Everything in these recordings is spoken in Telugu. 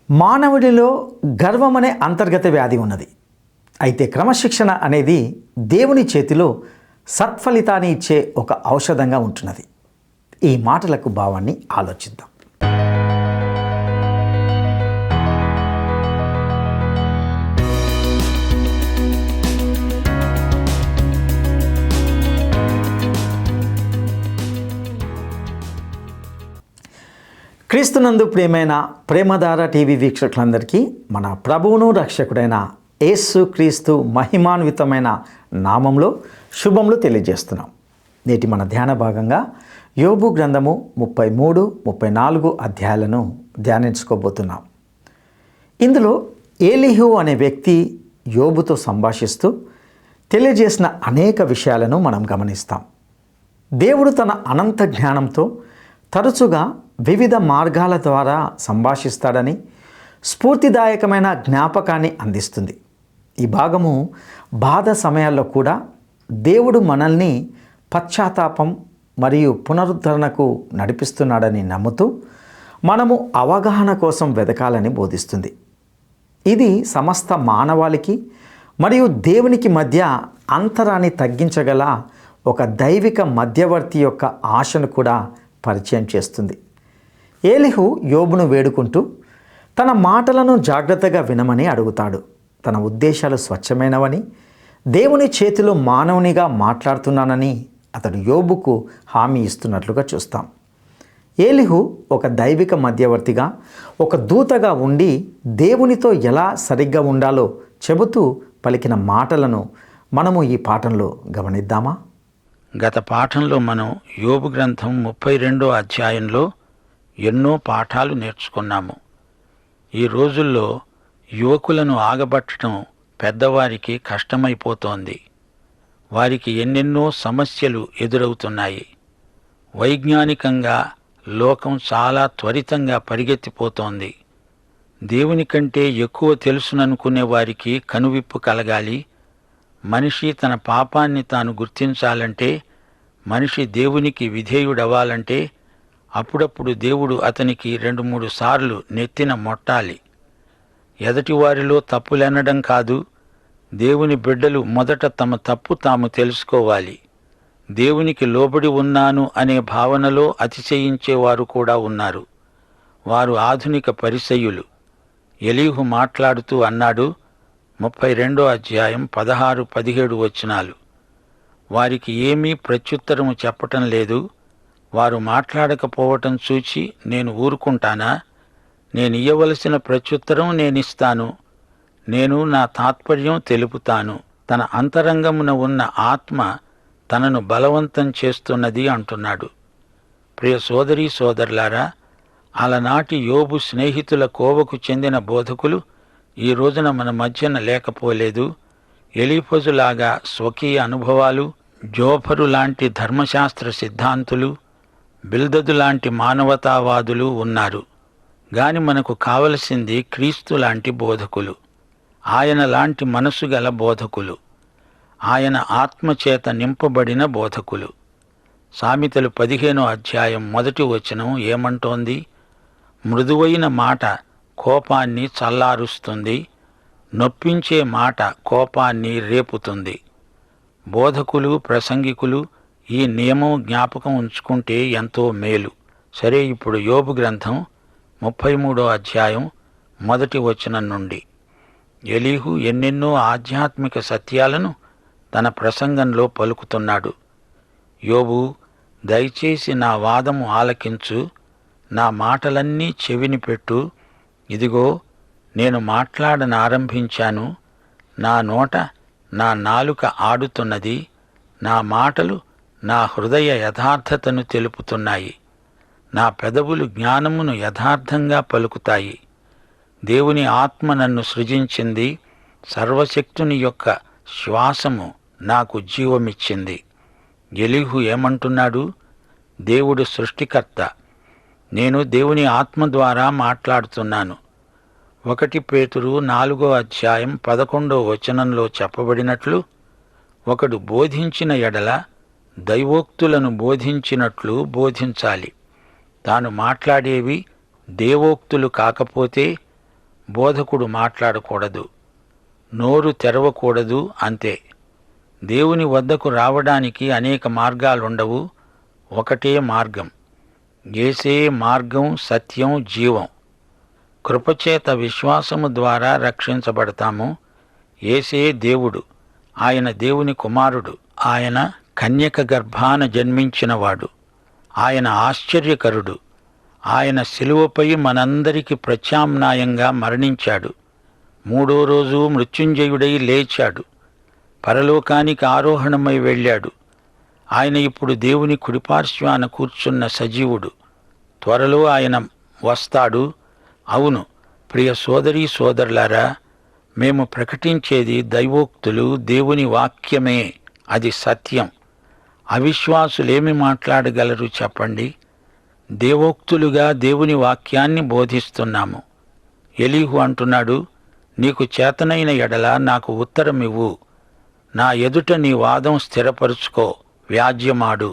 మానవుడిలో గర్వం అనే అంతర్గత వ్యాధి ఉన్నది. అయితే క్రమశిక్షణ అనేది దేవుని చేతిలో సత్ఫలితాన్ని ఇచ్చే ఒక ఔషధంగా ఉంటున్నది. ఈ మాటలకు భావాన్ని ఆలోచిద్దాం. క్రీస్తునందు ప్రియమైన ప్రేమధార టీవీ వీక్షకులందరికీ మన ప్రభువును రక్షకుడైన యేసు క్రీస్తు మహిమాన్వితమైన నామంలో శుభములు తెలియజేస్తున్నాం. నేటి మన ధ్యాన భాగంగా యోబు గ్రంథము 33, 34 అధ్యాయాలను ధ్యానించుకోబోతున్నాం. ఇందులో ఏలీహు అనే వ్యక్తి యోబుతో సంభాషిస్తూ తెలియజేసిన అనేక విషయాలను మనం గమనిస్తాం. దేవుడు తన అనంత జ్ఞానంతో తరచుగా వివిధ మార్గాల ద్వారా సంభాషిస్తాడని స్ఫూర్తిదాయకమైన జ్ఞాపకాన్ని అందిస్తుంది. ఈ భాగము బాధ సమయాల్లో కూడా దేవుడు మనల్ని పశ్చాత్తాపం మరియు పునరుద్ధరణకు నడిపిస్తున్నాడని నమ్ముతూ మనము అవగాహన కోసం వెతకాలని బోధిస్తుంది. ఇది సమస్త మానవాళికి మరియు దేవునికి మధ్య అంతరాన్ని తగ్గించగల ఒక దైవిక మధ్యవర్తి యొక్క ఆశను కూడా పరిచయం చేస్తుంది. ఏలీహు యోబును వేడుకుంటూ తన మాటలను జాగ్రత్తగా వినమని అడుగుతాడు. తన ఉద్దేశాలు స్వచ్ఛమైనవని, దేవుని చేతిలో మానవునిగా మాట్లాడుతున్నానని అతడు యోబుకు హామీ ఇస్తున్నట్లుగా చూస్తాం. ఏలీహు ఒక దైవిక మధ్యవర్తిగా, ఒక దూతగా ఉండి దేవునితో ఎలా సరిగ్గా ఉండాలో చెబుతూ పలికిన మాటలను మనము ఈ పాఠంలో గమనిద్దామా? గత పాఠంలో మనం యోబు గ్రంథం 32వ అధ్యాయంలో ఎన్నో పాఠాలు నేర్చుకున్నాము. ఈ రోజుల్లో యువకులను ఆగబట్టడం పెద్దవారికి కష్టమైపోతోంది. వారికి ఎన్నెన్నో సమస్యలు ఎదురవుతున్నాయి. వైజ్ఞానికంగా లోకం చాలా త్వరితంగా పరిగెత్తిపోతోంది. దేవుని కంటే ఎక్కువ తెలుసుననుకునే వారికి కనువిప్పు కలగాలి. మనిషి తన పాపాన్ని తాను గుర్తించాలంటే, మనిషి దేవునికి విధేయుడవ్వాలంటే అప్పుడప్పుడు దేవుడు అతనికి 2-3 సార్లు నెత్తిన మొట్టాలి. ఎదటివారిలో తప్పులెనడం కాదు, దేవుని బిడ్డలు మొదట తమ తప్పు తాము తెలుసుకోవాలి. దేవునికి లోబడి ఉన్నాను అనే భావనలో అతిశయించేవారు కూడా ఉన్నారు. వారు ఆధునిక పరిసయ్యులు. ఎలీహు మాట్లాడుతూ అన్నాడు, 32వ అధ్యాయం 16-17 వచనాలు. వారికి ఏమీ ప్రత్యుత్తరము చెప్పటం లేదు. వారు మాట్లాడకపోవటం చూచి నేను ఊరుకుంటానా? నేను ఇయ్యవలసిన ప్రత్యుత్తరం నేనిస్తాను. నేను నా తాత్పర్యం తెలుపుతాను. తన అంతరంగమున ఉన్న ఆత్మ తనను బలవంతం చేస్తున్నది అంటున్నాడు. ప్రియ సోదరీ సోదరులారా, అలనాటి యోబు స్నేహితుల కోవకు చెందిన బోధకులు ఈ రోజున మన మధ్యన లేకపోలేదు. ఎలీఫజులాగా స్వకీయ అనుభవాలు, జోఫరు లాంటి ధర్మశాస్త్ర సిద్ధాంతులు, బిల్దదు లాంటి మానవతావాదులు ఉన్నారు. గాని మనకు కావలసింది క్రీస్తు లాంటి బోధకులు, ఆయన లాంటి మనసు గల బోధకులు, ఆయన ఆత్మచేత నింపబడిన బోధకులు. సామెతలు 15వ అధ్యాయం 1వ వచనం ఏమంటోంది? మృదువైన మాట కోపాన్ని చల్లారుస్తుంది, నొప్పించే మాట కోపాన్ని రేపుతుంది. బోధకులు, ప్రసంగికులు ఈ నియమం జ్ఞాపకం ఉంచుకుంటే ఎంతో మేలు. సరే, ఇప్పుడు యోబు గ్రంథం 33వ అధ్యాయం 1వ వచనం నుండి ఎలీహు ఎన్నెన్నో ఆధ్యాత్మిక సత్యాలను తన ప్రసంగంలో పలుకుతున్నాడు. యోబు, దయచేసి నా వాదము ఆలకించు, నా మాటలన్నీ చెవిని పెట్టు. ఇదిగో, నేను మాట్లాడనారంభించాను. నా నోట నా నాలుక ఆడుతున్నది. నా మాటలు నా హృదయ యథార్థతను తెలుపుతున్నాయి. నా పెదవులు జ్ఞానమును యథార్థంగా పలుకుతాయి. దేవుని ఆత్మ నన్ను సృజించింది. సర్వశక్తుని యొక్క శ్వాసము నాకు జీవమిచ్చింది. ఎలీహు ఏమంటున్నాడు? దేవుడు సృష్టికర్త. నేను దేవుని ఆత్మ ద్వారా మాట్లాడుతున్నాను. 1 పేతురు 4వ అధ్యాయం 11వ వచనంలో చెప్పబడినట్లు, ఒకడు బోధించిన ఎడల దైవోక్తులను బోధించినట్లు బోధించాలి. తాను మాట్లాడేవి దేవోక్తులు కాకపోతే బోధకుడు మాట్లాడకూడదు, నోరు తెరవకూడదు, అంతే. దేవుని వద్దకు రావడానికి అనేక మార్గాలుండవు, ఒకటే మార్గం. యేసే మార్గం, సత్యం, జీవం. కృపచేత విశ్వాసము ద్వారా రక్షించబడతాము. యేసే దేవుడు, ఆయన దేవుని కుమారుడు, ఆయన కన్యక గర్భాన జన్మించినవాడు, ఆయన ఆశ్చర్యకరుడు, ఆయన శిలువపై మనందరికీ ప్రత్యామ్నాయంగా మరణించాడు. 3వ రోజు మృత్యుంజయుడై లేచాడు, పరలోకానికి ఆరోహణమై వెళ్ళాడు. ఆయన ఇప్పుడు దేవుని కుడిపార్శ్వాన కూర్చున్న సజీవుడు. త్వరలో ఆయన వస్తాడు. అవును ప్రియ సోదరీ సోదరులారా, మేము ప్రకటించేది దైవోక్తులు, దేవుని వాక్యమే. అది సత్యం. అవిశ్వాసులేమి మాట్లాడగలరు చెప్పండి? దేవోక్తులుగా దేవుని వాక్యాన్ని బోధిస్తున్నాము. ఎలీహు అంటున్నాడు, నీకు చేతనైన ఎడల నాకు ఉత్తరమివ్వు, నా ఎదుట నీ వాదం స్థిరపరుచుకో, వ్యాజ్యమాడు.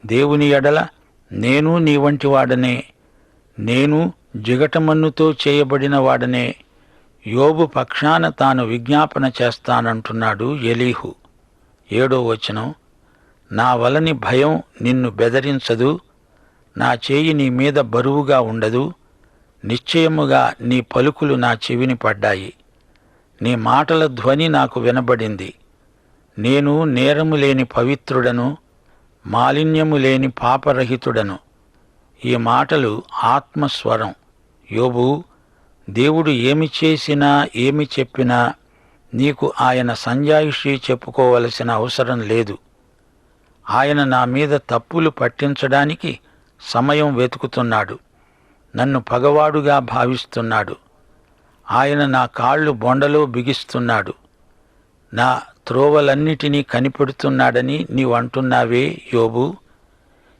దేవుని ఎడల నేను నీ వంటి వాడనే, నేను జిగటమన్నుతో చేయబడిన వాడనే. యోబు పక్షాన తాను విజ్ఞాపన చేస్తానంటున్నాడు ఎలీహు. 7వ వచనం, నా వలని భయం నిన్ను బెదరించదు, నా చేయి నీ మీద బరువుగా ఉండదు. నిశ్చయముగా నీ పలుకులు నా చెవిని పడ్డాయి, నీ మాటల ధ్వని నాకు వినబడింది. నేను నేరము లేని పవిత్రుడను, మాలిన్యము లేని పాపరహితుడను. ఈ మాటలు ఆత్మస్వరం. యోబు, దేవుడు ఏమి చేసినా ఏమి చెప్పినా నీకు ఆయన సంజాయిషీ చెప్పుకోవలసిన అవసరం లేదు. ఆయన నా మీద తప్పులు పట్టించడానికి సమయం వెతుకుతున్నాడు, నన్ను పగవాడుగా భావిస్తున్నాడు. ఆయన నా కాళ్ళు బొండలో బిగిస్తున్నాడు, నా త్రోవలన్నిటినీ కనిపెడుతున్నాడని నీవు అంటున్నావే యోబు.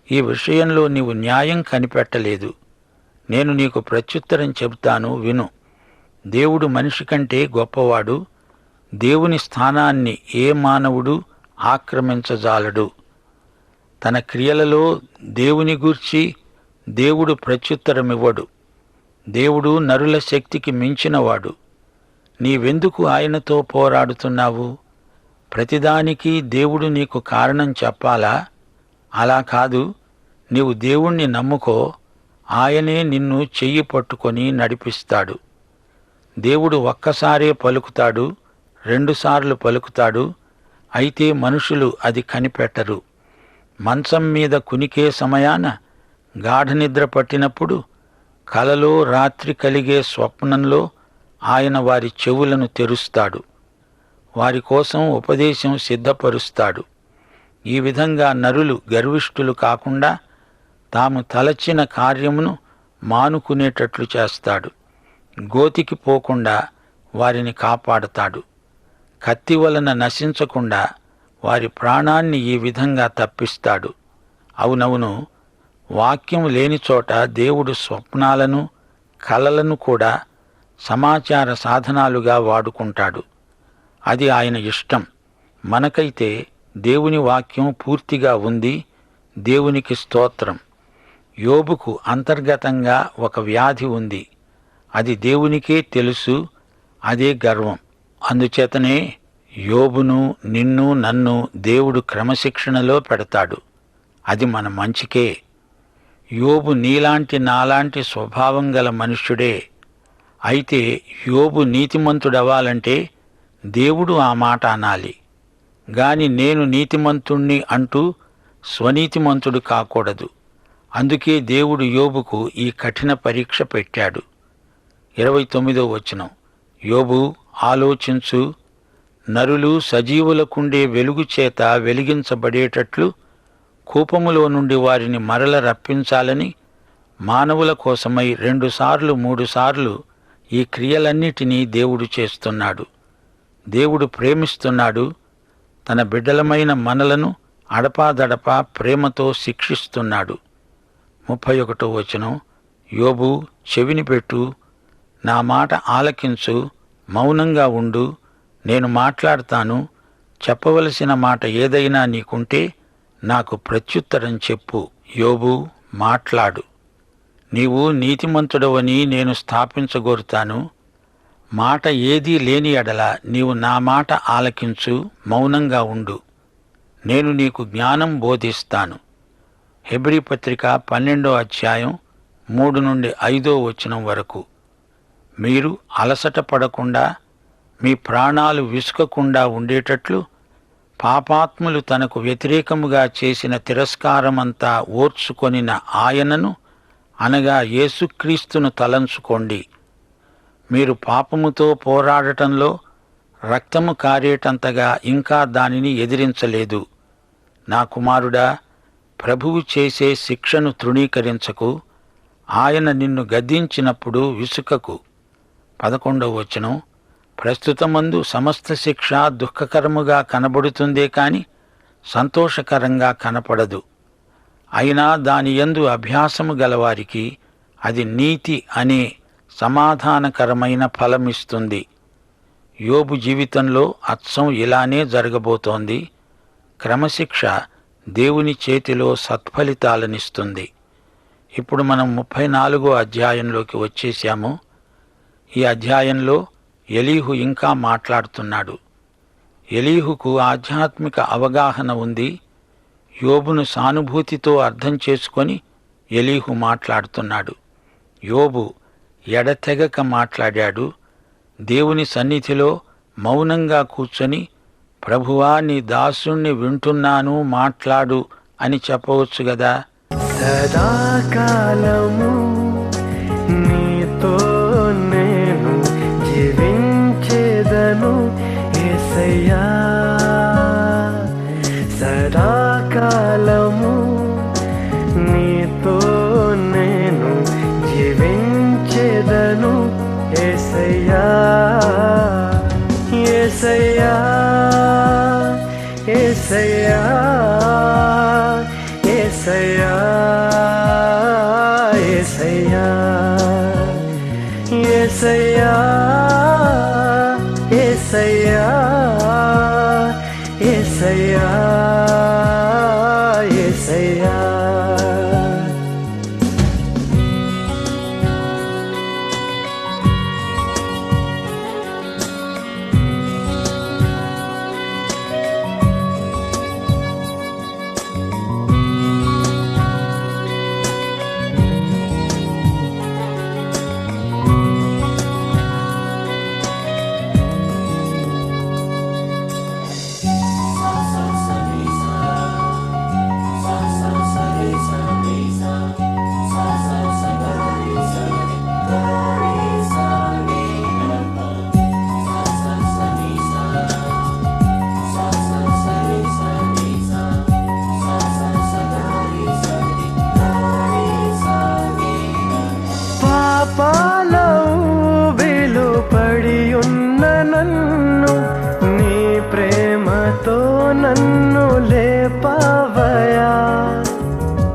ఈ విషయంలో నీవు న్యాయం కనిపెట్టలేదు. నేను నీకు ప్రత్యుత్తరం చెబుతాను, విను. దేవుడు మనిషి కంటే గొప్పవాడు. దేవుని స్థానాన్ని ఏ మానవుడు ఆక్రమించజాలడు. తన క్రియలలో దేవుని గూర్చి దేవుడు ప్రత్యుత్తరమివ్వడు. దేవుడు నరుల శక్తికి మించినవాడు. నీవెందుకు ఆయనతో పోరాడుతున్నావు? ప్రతిదానికి దేవుడు నీకు కారణం చెప్పాలా? అలా కాదు. నీవు దేవుణ్ణి నమ్ముకో, ఆయనే నిన్ను చెయ్యి పట్టుకొని నడిపిస్తాడు. దేవుడు ఒక్కసారే పలుకుతాడు, 2 సార్లు పలుకుతాడు. అయితే మనుషులు అది కనిపెట్టరు. మంచం మీద కునికే సమయాన, గాఢనిద్ర పట్టినప్పుడు, కలలో రాత్రి కలిగే స్వప్నంలో ఆయన వారి చెవులను తెరుస్తాడు, వారి కోసం ఉపదేశం సిద్ధపరుస్తాడు. ఈ విధంగా నరులు గర్విష్ఠులు కాకుండా తాము తలచిన కార్యమును మానుకునేటట్లు చేస్తాడు. గోతికి పోకుండా వారిని కాపాడతాడు. కత్తి వలన నశించకుండా వారి ప్రాణాన్ని ఈ విధంగా తప్పిస్తాడు. అవునవును, వాక్యం లేని చోట దేవుడు స్వప్నాలను, కలలను కూడా సమాచార సాధనాలుగా వాడుకుంటాడు. అది ఆయన ఇష్టం. మనకైతే దేవుని వాక్యం పూర్తిగా ఉంది. దేవునికి స్తోత్రం. యోబుకు అంతర్గతంగా ఒక వ్యాధి ఉంది. అది దేవునికే తెలుసు. అదే గర్వం. అందుచేతనే యోబును, నిన్ను, నన్ను దేవుడు క్రమశిక్షణలో పెడతాడు. అది మన మంచికే. యోబు నీలాంటి నాలాంటి స్వభావం గల మనుష్యుడే. అయితే యోబు నీతిమంతుడవ్వాలంటే దేవుడు ఆ మాట అనాలి గాని నేను నీతిమంతుణ్ణి అంటూ స్వనీతిమంతుడు కాకూడదు. అందుకే దేవుడు యోబుకు ఈ కఠిన పరీక్ష పెట్టాడు. 29వ వచనం, యోబు ఆలోచించు, నరులు సజీవులకుండే వెలుగు చేత వెలిగించబడేటట్లు కూపములో నుండి వారిని మరల రప్పించాలని మానవుల కోసమై 2 సార్లు 3 సార్లు ఈ క్రియలన్నిటినీ దేవుడు చేస్తున్నాడు. దేవుడు ప్రేమిస్తున్నాడు. తన బిడ్డలమైన మనలను అడపాదడపా ప్రేమతో శిక్షిస్తున్నాడు. 31వ వచనం, యోబు చెవిని పెట్టు, నా మాట ఆలకించు, మౌనంగా ఉండు, నేను మాట్లాడతాను. చెప్పవలసిన మాట ఏదైనా నీకుంటే నాకు ప్రత్యుత్తరం చెప్పు. యోబు మాట్లాడు. నీవు నీతిమంతుడవని నేను స్థాపించగోరుతాను. మాట ఏదీ లేని ఎడల నీవు నా మాట ఆలకించు, మౌనంగా ఉండు. నేను నీకు జ్ఞానం బోధిస్తాను. హెబ్రీ పత్రిక 12వ అధ్యాయం 3 నుండి 5వ వచనం వరకు. మీరు అలసట పడకుండా, మీ ప్రాణాలు విసుకకుండా ఉండేటట్లు పాపాత్ములు తనకు వ్యతిరేకముగా చేసిన తిరస్కారమంతా ఓర్చుకొనిన ఆయనను, అనగా యేసుక్రీస్తును తలంచుకోండి. మీరు పాపముతో పోరాడటంలో రక్తము కారేటంతగా ఇంకా దానిని ఎదిరించలేదు. నా కుమారుడా, ప్రభువు చేసే శిక్షను తృణీకరించకు. ఆయన నిన్ను గద్దించినప్పుడు విసుకకు. 11వ వచనం. ప్రస్తుతమందు సమస్త శిక్ష దుఃఖకరముగా కనబడుతుందే కాని సంతోషకరంగా కనపడదు. అయినా దాని యందు అభ్యాసము గలవారికి అది నీతి అనే సమాధానకరమైన ఫలమిస్తుంది. యోబు జీవితంలో అచ్చం ఇలానే జరగబోతోంది. క్రమశిక్ష దేవుని చేతిలో సత్ఫలితాలనిస్తుంది. ఇప్పుడు మనం 34వ అధ్యాయంలోకి వచ్చేశాము. ఈ అధ్యాయంలో ఎలీహు ఇంకా మాట్లాడుతున్నాడు. ఎలీహుకు ఆధ్యాత్మిక అవగాహన ఉంది. యోబును సానుభూతితో అర్థం చేసుకొని ఎలీహు మాట్లాడుతున్నాడు. యోబు ఎడతెగక మాట్లాడాడు. దేవుని సన్నిధిలో మౌనంగా కూర్చొని, ప్రభువా, నీ దాసుణ్ణి వింటున్నాను, మాట్లాడు అని చెప్పవచ్చు గదా. సదాకాలము నీతో నేను జీవించేదను యేసయ్యా. సదాకాలము నీతో నేను జీవించేదను యేసయ్యా. యేసయ్యా, యేసయ్యా, యేసయ్యా, యేసయ్యా, యేసయ్యా, యేసయ్యా, యేసయ్యా, యేసయ్యా. పాపాలో వెలుపడియున్న నన్ను నీ ప్రేమతో నన్ను లేపవయా.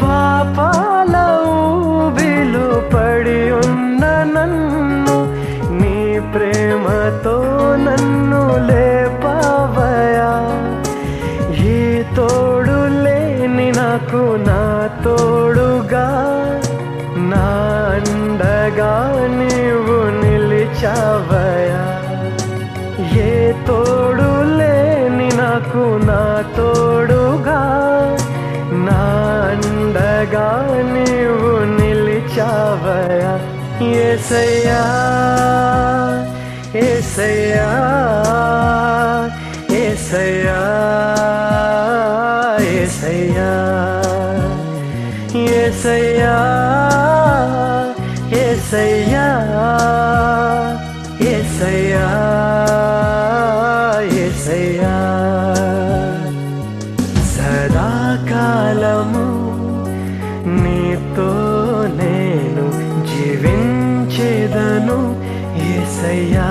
పాపాలో వెలుపడియున్న నన్ను నీ ప్రేమతో నన్ను లేపవయా. ఏ తోడు లేని నాకు నా తోడుగా, నా అండగా నీవు నిలిచావయా. ఏ తోడు లేని నాకు నా తోడుగా, నా అండగా నీవు నిలిచావయా. యేసయ్యా, యేసయ్యా, యేసయ్యా, యేసయ్యా, యేసయ్యా, యేసయ్యా, యేసయ్యా, యేసయ్యా. సదాకాలము నీతో నేను జీవించేదను యేసయ్యా.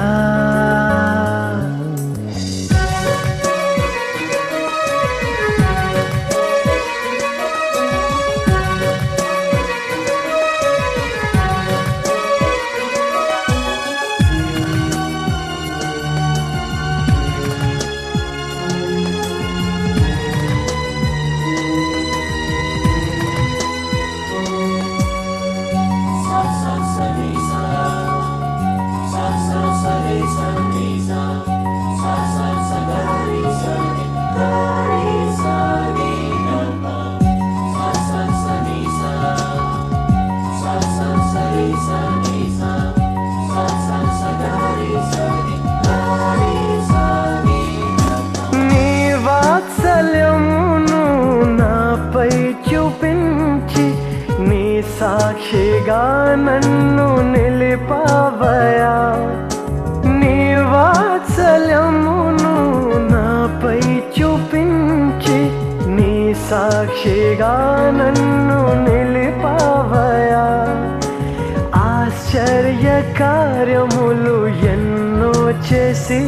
కార్యములు ఎన్నో చేసి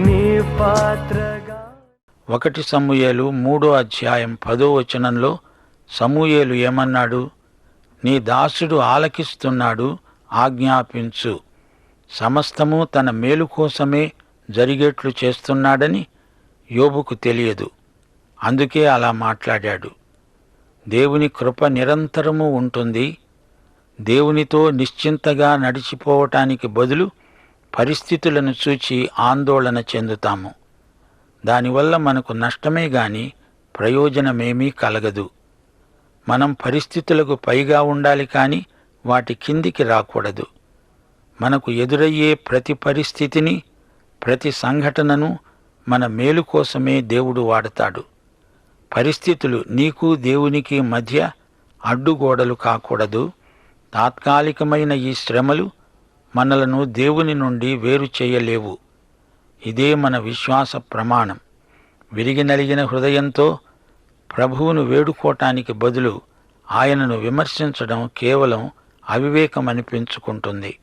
నీ పాత్రగా. 1 సమూయేలు 3వ అధ్యాయం 10వ వచనంలో సమూయేలు ఏమన్నాడు? నీ దాసుడు ఆలకిస్తున్నాడు, ఆజ్ఞాపించు. సమస్తము తన మేలు కోసమే జరిగేట్లు చేస్తున్నాడని యోబుకు తెలియదు. అందుకే అలా మాట్లాడాడు. దేవుని కృప నిరంతరము ఉంటుంది. దేవునితో నిశ్చింతగా నడిచిపోవటానికి బదులు పరిస్థితులను చూచి ఆందోళన చెందుతాము. దానివల్ల మనకు నష్టమే గాని ప్రయోజనమేమీ కలగదు. మనం పరిస్థితులకు పైగా ఉండాలి కానీ వాటి కిందికి రాకూడదు. మనకు ఎదురయ్యే ప్రతి పరిస్థితిని, ప్రతి సంఘటనను మన మేలు కోసమే దేవుడు వాడతాడు. పరిస్థితులు నీకు దేవునికి మధ్య అడ్డుగోడలు కాకూడదు. తాత్కాలికమైన ఈ శ్రమలు మనలను దేవుని నుండి వేరు చేయలేవు. ఇదే మన విశ్వాస ప్రమాణం. విరిగి నలిగిన హృదయంతో ప్రభువును వేడుకోవటానికి బదులు ఆయనను విమర్శించడం కేవలం అవివేకమనిపించుకుంటుంది.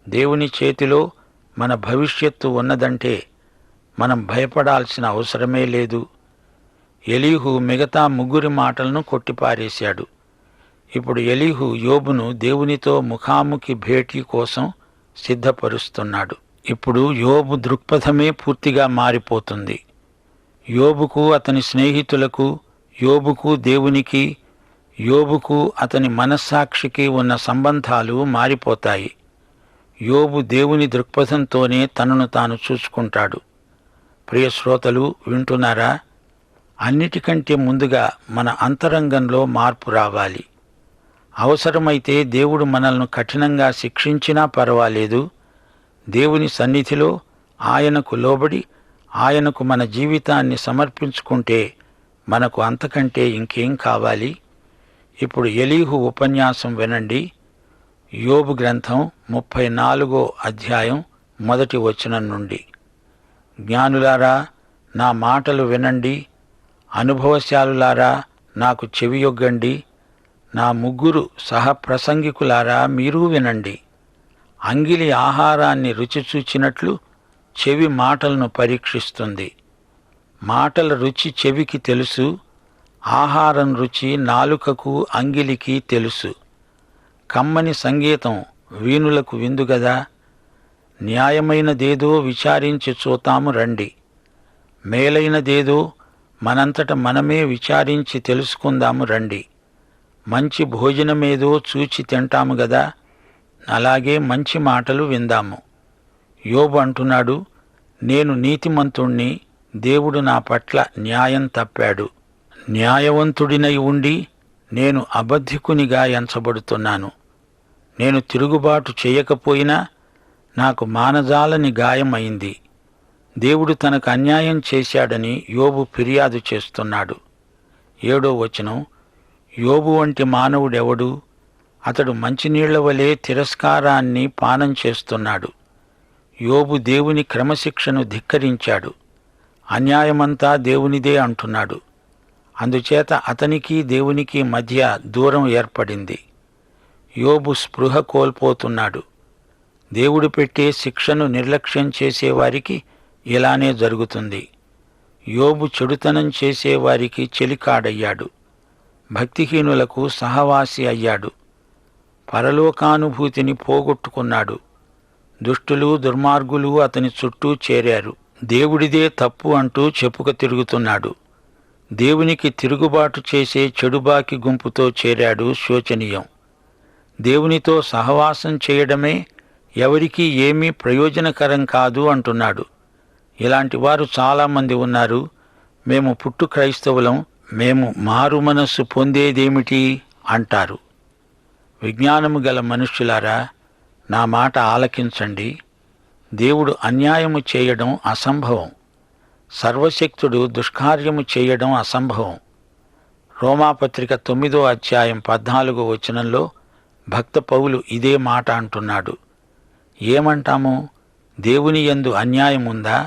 దేవుని చేతిలో మన భవిష్యత్తు ఉన్నదంటే మనం భయపడాల్సిన అవసరమే లేదు. ఎలీహు మిగతా 3 మాటలను కొట్టిపారేశాడు. ఇప్పుడు ఎలీహు యోబును దేవునితో ముఖాముఖి భేటీ కోసం సిద్ధపరుస్తున్నాడు. ఇప్పుడు యోబు దృక్పథమే పూర్తిగా మారిపోతుంది. యోబుకు అతని స్నేహితులకు, యోబుకు దేవునికి, యోబుకు అతని మనస్సాక్షికి ఉన్న సంబంధాలు మారిపోతాయి. యోబు దేవుని దృక్పథంతోనే తనను తాను చూసుకుంటాడు. ప్రియ శ్రోతలు, వింటున్నారా? అన్నిటికంటే ముందుగా మన అంతరంగంలో మార్పు రావాలి. అవసరమైతే దేవుడు మనల్ని కఠినంగా శిక్షించినా పర్వాలేదు. దేవుని సన్నిధిలో ఆయనకు లోబడి ఆయనకు మన జీవితాన్ని సమర్పించుకుంటే మనకు అంతకంటే ఇంకేం కావాలి? ఇప్పుడు ఎలీహు ఉపన్యాసం వినండి. యోబు గ్రంథం 34వ అధ్యాయం 1వ వచనం నుండి. జ్ఞానులారా, నా మాటలు వినండి. అనుభవశాలులారా, నాకు చెవియొగ్గండి. నా 3 సహప్రసంగికులారా, మీరూ వినండి. అంగిలి ఆహారాన్ని రుచి చూచినట్లు చెవి మాటలను పరీక్షిస్తుంది. మాటల రుచి చెవికి తెలుసు, ఆహారం రుచి నాలుకకు అంగిలికి తెలుసు. కమ్మని సంగీతం వీణులకు విందుగదా. న్యాయమైనదేదో విచారించి చూతాము రండి. మేలైనదేదో మనంతట మనమే విచారించి తెలుసుకుందాము రండి. మంచి భోజనమేదో చూచి తింటాము గదా, అలాగే మంచి మాటలు విందాము. యోబు అంటున్నాడు, నేను నీతిమంతుణ్ణి, దేవుడు నా పట్ల న్యాయం తప్పాడు. న్యాయవంతుడినై ఉండి నేను అబద్ధికునిగా ఎంచబడుతున్నాను. నేను తిరుగుబాటు చేయకపోయినా నాకు మానజాలని గాయమైంది. దేవుడు తనకు అన్యాయం చేశాడని యోబు ఫిర్యాదు చేస్తున్నాడు. 7వ వచనం, యోబు వంటి మానవుడెవడు? అతడు మంచినీళ్ల వలె తిరస్కారాన్ని పానం చేస్తున్నాడు. యోబు దేవుని క్రమశిక్షను ధిక్కరించాడు. అన్యాయమంతా దేవునిదే అంటున్నాడు. అందుచేత అతనికి దేవునికి మధ్య దూరం ఏర్పడింది. యోబు స్పృహ కోల్పోతున్నాడు. దేవుడు పెట్టే శిక్షను నిర్లక్ష్యం చేసేవారికి ఇలానే జరుగుతుంది. యోబు చెడుతనం చేసేవారికి చెలికాడయ్యాడు. భక్తిహీనులకు సహవాసి అయ్యాడు. పరలోకానుభూతిని పోగొట్టుకున్నాడు. దుష్టులు, దుర్మార్గులు అతని చుట్టూ చేరారు. దేవుడిదే తప్పు అంటూ చెప్పుక తిరుగుతున్నాడు. దేవునికి తిరుగుబాటు చేసే చెడుబాకి గుంపుతో చేరాడు. శోచనీయం. దేవునితో సహవాసం చేయడమే ఎవరికీ ఏమీ ప్రయోజనకరం కాదు అంటున్నాడు. ఇలాంటి వారు చాలామంది ఉన్నారు. మేము పుట్టు క్రైస్తవులం, మేము మారు మనస్సు పొందేదేమిటి అంటారు. విజ్ఞానము గల మనుష్యులారా, నా మాట ఆలకించండి. దేవుడు అన్యాయము చేయడం అసంభవం. సర్వశక్తుడు దుష్కార్యము చేయడం అసంభవం. రోమాపత్రిక 9వ అధ్యాయం 14వ వచనంలో భక్త పౌలు ఇదే మాట అంటున్నాడు. ఏమంటాము? దేవుని యందు అన్యాయముందా?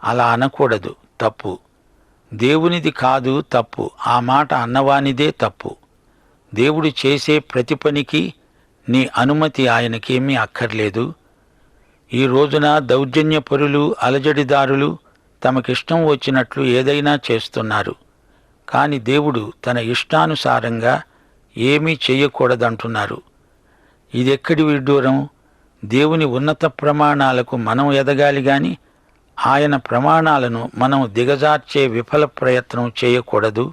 అలా అనకూడదు, తప్పు. దేవునిది కాదు తప్పు, ఆ మాట అన్నవానిదే తప్పు. దేవుడు చేసే ప్రతి పనికి నీ అనుమతి ఆయనకేమీ అక్కర్లేదు. ఈ రోజున దౌర్జన్యపరులు, అలజడిదారులు తమకిష్టం వచ్చినట్లు ఏదైనా చేస్తున్నారు. కాని దేవుడు తన ఇష్టానుసారంగా ఏమీ చెయ్యకూడదంటున్నారు. ఇదెక్కడి విడ్డూరం! దేవుని ఉన్నత ప్రమాణాలకు మనం ఎదగాలి గాని ఆయన ప్రమాణాలను మనం దిగజార్చే విఫల ప్రయత్నం చేయకూడదు.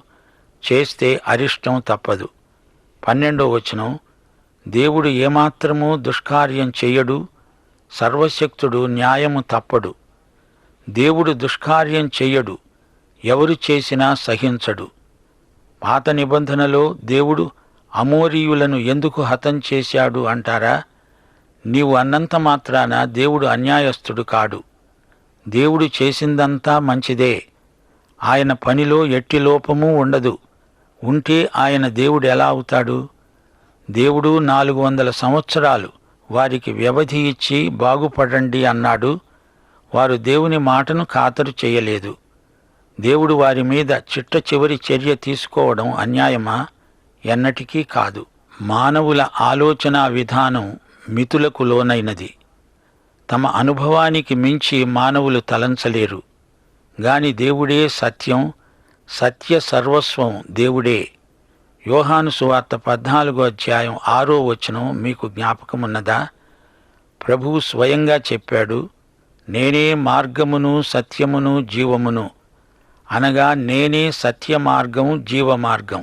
చేస్తే అరిష్టం తప్పదు. 12వ వచనం, దేవుడు ఏమాత్రమూ దుష్కార్యం చెయ్యడు, సర్వశక్తుడు న్యాయము తప్పడు. దేవుడు దుష్కార్యం చెయ్యడు, ఎవరు చేసినా సహించడు. పాత నిబంధనలో దేవుడు అమోరీయులను ఎందుకు హతం చేశాడు అంటారా? నీవు అన్నంత మాత్రాన దేవుడు అన్యాయస్థుడు కాడు. దేవుడు చేసిందంతా మంచిదే. ఆయన పనిలో ఎట్టి లోపమూ ఉండదు. ఉంటే ఆయన దేవుడు ఎలా అవుతాడు? దేవుడు 400 సంవత్సరాలు వారికి వ్యవధి ఇచ్చి బాగుపడండి అన్నాడు. వారు దేవుని మాటను ఖాతరు చేయలేదు. దేవుడు వారి మీద చిట్ట చివరి చర్య తీసుకోవడం అన్యాయమా? ఎన్నటికీ కాదు. మానవుల ఆలోచనా విధానం మితులకు లోనైనది. తమ అనుభవానికి మించి మానవులు తలంచలేరు. గాని దేవుడే సత్యం, సత్య సర్వస్వం దేవుడే. యోహాను సువార్త 14వ అధ్యాయం 6వ వచనం మీకు జ్ఞాపకమున్నదా? ప్రభువు స్వయంగా చెప్పాడు, నేనే మార్గమును సత్యమును జీవమును, అనగా నేనే సత్య మార్గం, జీవమార్గం.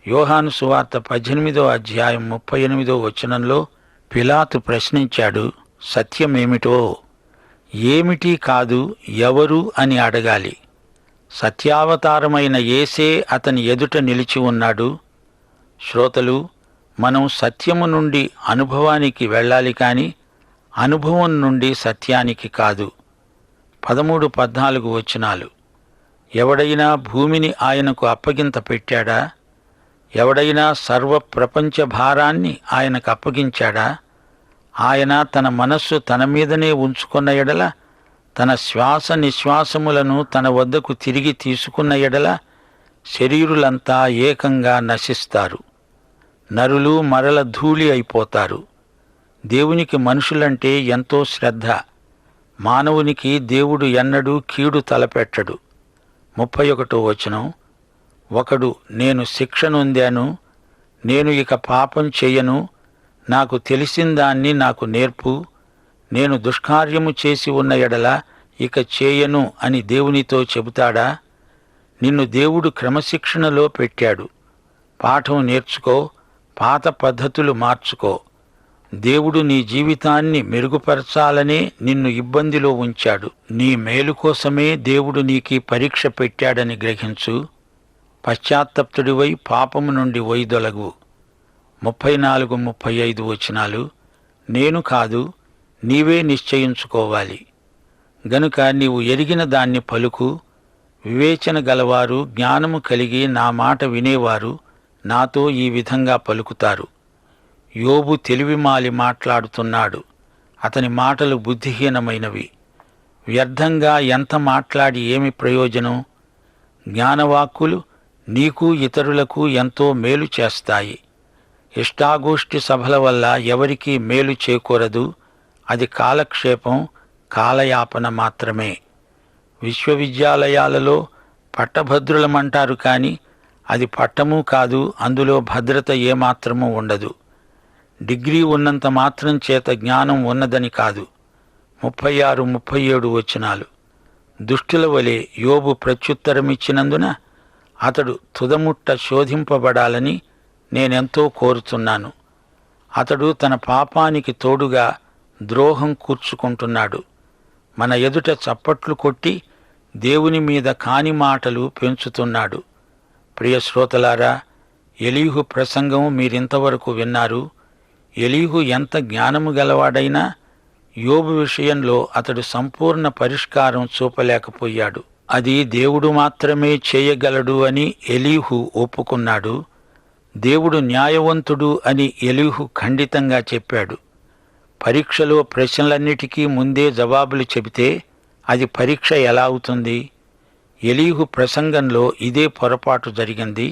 యోహాను సువార్త 18వ అధ్యాయం 38వ వచనంలో పిలాతు ప్రశ్నించాడు, సత్యమేమిటో? ఏమిటి కాదు, ఎవరు అని అడగాలి. సత్యావతారమైన యేసే అతని ఎదుట నిలిచి ఉన్నాడు. శ్రోతలు, మనం సత్యము నుండి అనుభవానికి వెళ్ళాలి కాని అనుభవం నుండి సత్యానికి కాదు. 13, 14 వచనాలు, ఎవడైనా భూమిని ఆయనకు అప్పగింత పెట్టాడా? ఎవడైనా సర్వ ప్రపంచ భారాన్ని ఆయనకు అప్పగించాడా? ఆయన తన మనస్సు తన మీదనే ఉంచుకున్న ఎడల, తన శ్వాస నిశ్వాసములను తన వద్దకు తిరిగి తీసుకున్న ఎడల శరీరులంతా ఏకంగా నశిస్తారు. నరులు మరల ధూళి అయిపోతారు. దేవునికి మనుషులంటే ఎంతో శ్రద్ధ. మానవునికి దేవుడు ఎన్నడూ కీడు తలపెట్టడు. 31వ వచనం, ఒకడు నేను శిక్ష నొందాను, నేను ఇక పాపం చెయ్యను, నాకు తెలిసిందాన్ని నాకు నేర్పు, నేను దుష్కార్యము చేసి ఉన్న ఎడల ఇక చేయను అని దేవునితో చెబుతాడా? నిన్ను దేవుడు క్రమశిక్షణలో పెట్టాడు. పాఠం నేర్చుకో, పాత పద్ధతులు మార్చుకో. దేవుడు నీ జీవితాన్ని మెరుగుపరచాలనే నిన్ను ఇబ్బందిలో ఉంచాడు. నీ మేలు కోసమే దేవుడు నీకీ పరీక్ష పెట్టాడని గ్రహించు. పశ్చాత్తప్తుడివై పాపము నుండి వైదొలగు. 34, 35 వచనాలు, నేను కాదు, నీవే నిశ్చయించుకోవాలి. గనుక నీవు ఎరిగిన దాన్ని పలుకు. వివేచన గలవారు, జ్ఞానము కలిగి నా మాట వినేవారు నాతో ఈ విధంగా పలుకుతారు. యోబు తెలివిమాలి మాట్లాడుతున్నాడు. అతని మాటలు బుద్ధిహీనమైనవి. వ్యర్థంగా ఎంత మాట్లాడి ఏమి ప్రయోజనం? జ్ఞానవాక్కులు నీకు ఇతరులకు ఎంతో మేలు చేస్తాయి. ఇష్టాగోష్ఠి సభల వల్ల ఎవరికీ మేలు చేకూరదు. అది కాలక్షేపం, కాలయాపన మాత్రమే. విశ్వవిద్యాలయాలలో పట్టభద్రులమంటారు కాని అది పట్టమూ కాదు, అందులో భద్రత ఏమాత్రమూ ఉండదు. డిగ్రీ ఉన్నంత మాత్రం చేత జ్ఞానం ఉన్నదని కాదు. 36, 37 వచనాలు, దుష్టుల వలె యోబు ప్రత్యుత్తరమిచ్చినందున అతడు తుదముట్ట శోధింపబడాలని నేనెంతో కోరుతున్నాను. అతడు తన పాపానికి తోడుగా ద్రోహం కూర్చుకుంటున్నాడు. మన ఎదుట చప్పట్లు కొట్టి దేవుని మీద కాని మాటలు పెంచుతున్నాడు. ప్రియ శ్రోతలారా, ఎలీహు ప్రసంగం మీరింతవరకు విన్నారు. ఎలీహు ఎంత జ్ఞానము గలవాడైనా యోబు విషయంలో అతడు సంపూర్ణ పరిష్కారం చూపలేకపోయాడు. అది దేవుడు మాత్రమే చేయగలడు అని ఎలీహు ఒప్పుకున్నాడు. దేవుడు న్యాయవంతుడు అని ఎలీహు ఖండితంగా చెప్పాడు. పరీక్షలో ప్రశ్నలన్నిటికీ ముందే జవాబులు చెబితే అది పరీక్ష ఎలా అవుతుంది? ఎలీహు ప్రసంగంలో ఇదే పొరపాటు జరిగింది.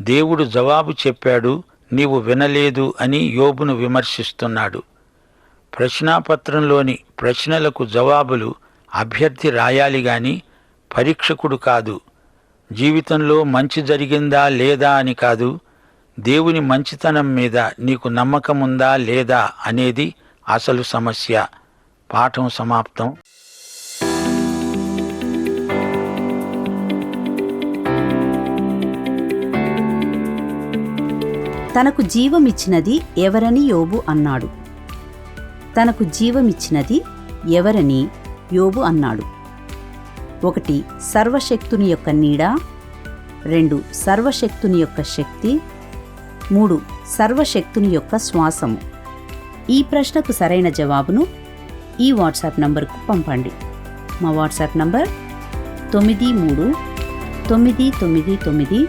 దేవుడు జవాబు చెప్పాడు, నీవు వినలేదు అని యోబును విమర్శిస్తున్నాడు. ప్రశ్నాపత్రంలోని ప్రశ్నలకు జవాబులు అభ్యర్థి రాయాలి గాని పరీక్షకుడు కాదు. జీవితంలో మంచి జరిగిందా లేదా అని కాదు, దేవుని మంచితనం మీద నీకు నమ్మకముందా లేదా అనేది అసలు సమస్య. పాఠం సమాప్తం. తనకు జీవమిచ్చినది ఎవరని యోబు అన్నాడు. తనకు జీవమిచ్చినది ఎవరని యోబు అన్నాడు. 1 సర్వశక్తుని యొక్క నీడ, 2 సర్వశక్తుని యొక్క శక్తి, 3 సర్వశక్తుని యొక్క శ్వాసము. ఈ ప్రశ్నకు సరైన జవాబును ఈ వాట్సాప్ నంబర్కు పంపండి. మా వాట్సాప్ నంబర్ 9399952570.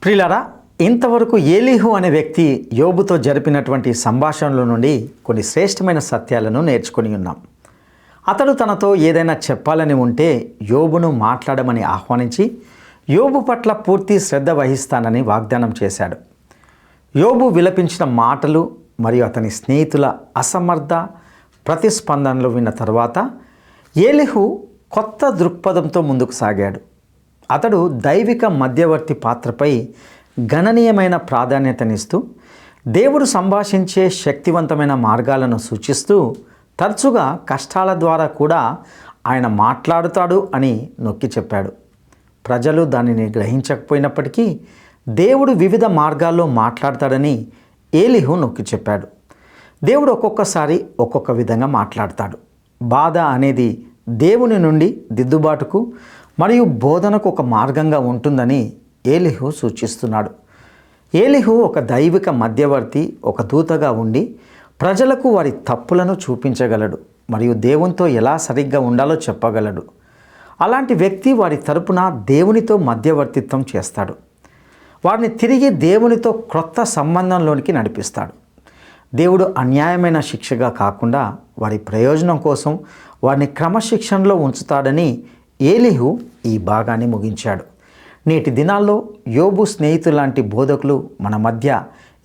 ప్రియులారా, ఇంతవరకు ఏలీహు అనే వ్యక్తి యోబుతో జరిపినటువంటి సంభాషణల నుండి కొన్ని శ్రేష్టమైన సత్యాలను నేర్చుకొని ఉన్నాం. అతడు తనతో ఏదైనా చెప్పాలని ఉంటే యోబును మాట్లాడమని ఆహ్వానించి యోబు పట్ల పూర్తి శ్రద్ధ వహిస్తానని వాగ్దానం చేశాడు. యోబు విలపించిన మాటలు మరియు అతని స్నేహితుల అసమర్థ ప్రతిస్పందనలు విన్న తర్వాత ఏలీహు కొత్త దృక్పథంతో ముందుకు సాగాడు. అతడు దైవిక మధ్యవర్తి పాత్రపై గణనీయమైన ప్రాధాన్యతనిస్తూ దేవుడు సంభాషించే శక్తివంతమైన మార్గాలను సూచిస్తూ తరచుగా కష్టాల ద్వారా కూడా ఆయన మాట్లాడుతాడు అని నొక్కి చెప్పాడు. ప్రజలు దానిని గ్రహించకపోయినప్పటికీ దేవుడు వివిధ మార్గాల్లో మాట్లాడతాడని ఏలీహు నొక్కి చెప్పాడు. దేవుడు ఒక్కొక్కసారి ఒక్కొక్క విధంగా మాట్లాడతాడు. బాధ అనేది దేవుని నుండి దిద్దుబాటుకు మరియు బోధనకు ఒక మార్గంగా ఉంటుందని ఏలీహు సూచిస్తున్నాడు. ఏలీహు ఒక దైవిక మధ్యవర్తి, ఒక దూతగా ఉండి ప్రజలకు వారి తప్పులను చూపించగలడు మరియు దేవునితో ఎలా సరిగ్గా ఉండాలో చెప్పగలడు. అలాంటి వ్యక్తి వారి తరపున దేవునితో మధ్యవర్తిత్వం చేస్తాడు. వారిని తిరిగి దేవునితో క్రొత్త సంబంధంలోనికి నడిపిస్తాడు. దేవుడు అన్యాయమైన శిక్షగా కాకుండా వారి ప్రయోజనం కోసం వారిని క్రమశిక్షణలో ఉంచుతాడని ఏలీహు ఈ భాగాన్ని ముగించాడు. నేటి దినాల్లో యోబు స్నేహితులాంటి బోధకులు మన మధ్య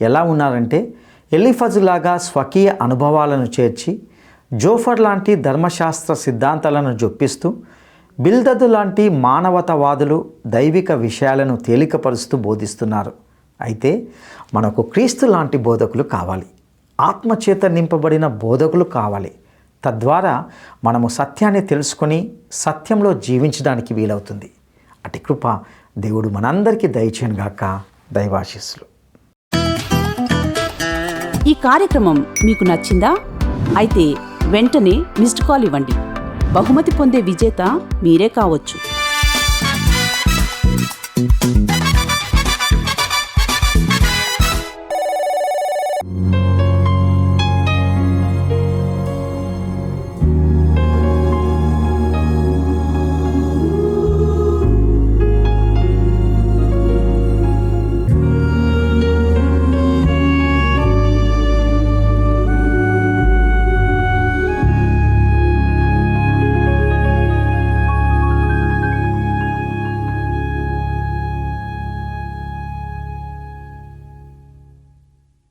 ఎలా ఉన్నారంటే, ఎలీఫజులాగా స్వకీయ అనుభవాలను చేర్చి, జోఫర్ లాంటి ధర్మశాస్త్ర సిద్ధాంతాలను జొప్పిస్తూ, బిల్దదు లాంటి మానవతావాదులు దైవిక విషయాలను తేలికపరుస్తూ బోధిస్తున్నారు. అయితే మనకు క్రీస్తు లాంటి బోధకులు కావాలి. ఆత్మచేత నింపబడిన బోధకులు కావాలి. తద్వారా మనము సత్యాన్ని తెలుసుకొని సత్యంలో జీవించడానికి వీలవుతుంది. అటి కృప దేవుడు మనందరికీ దయచేయనుగాక. దైవాశీస్సులు. ఈ కార్యక్రమం మీకు నచ్చిందా? అయితే వెంటనే మిస్డ్ కాల్ ఇవ్వండి. బహుమతి పొందే విజేత మీరే కావచ్చు.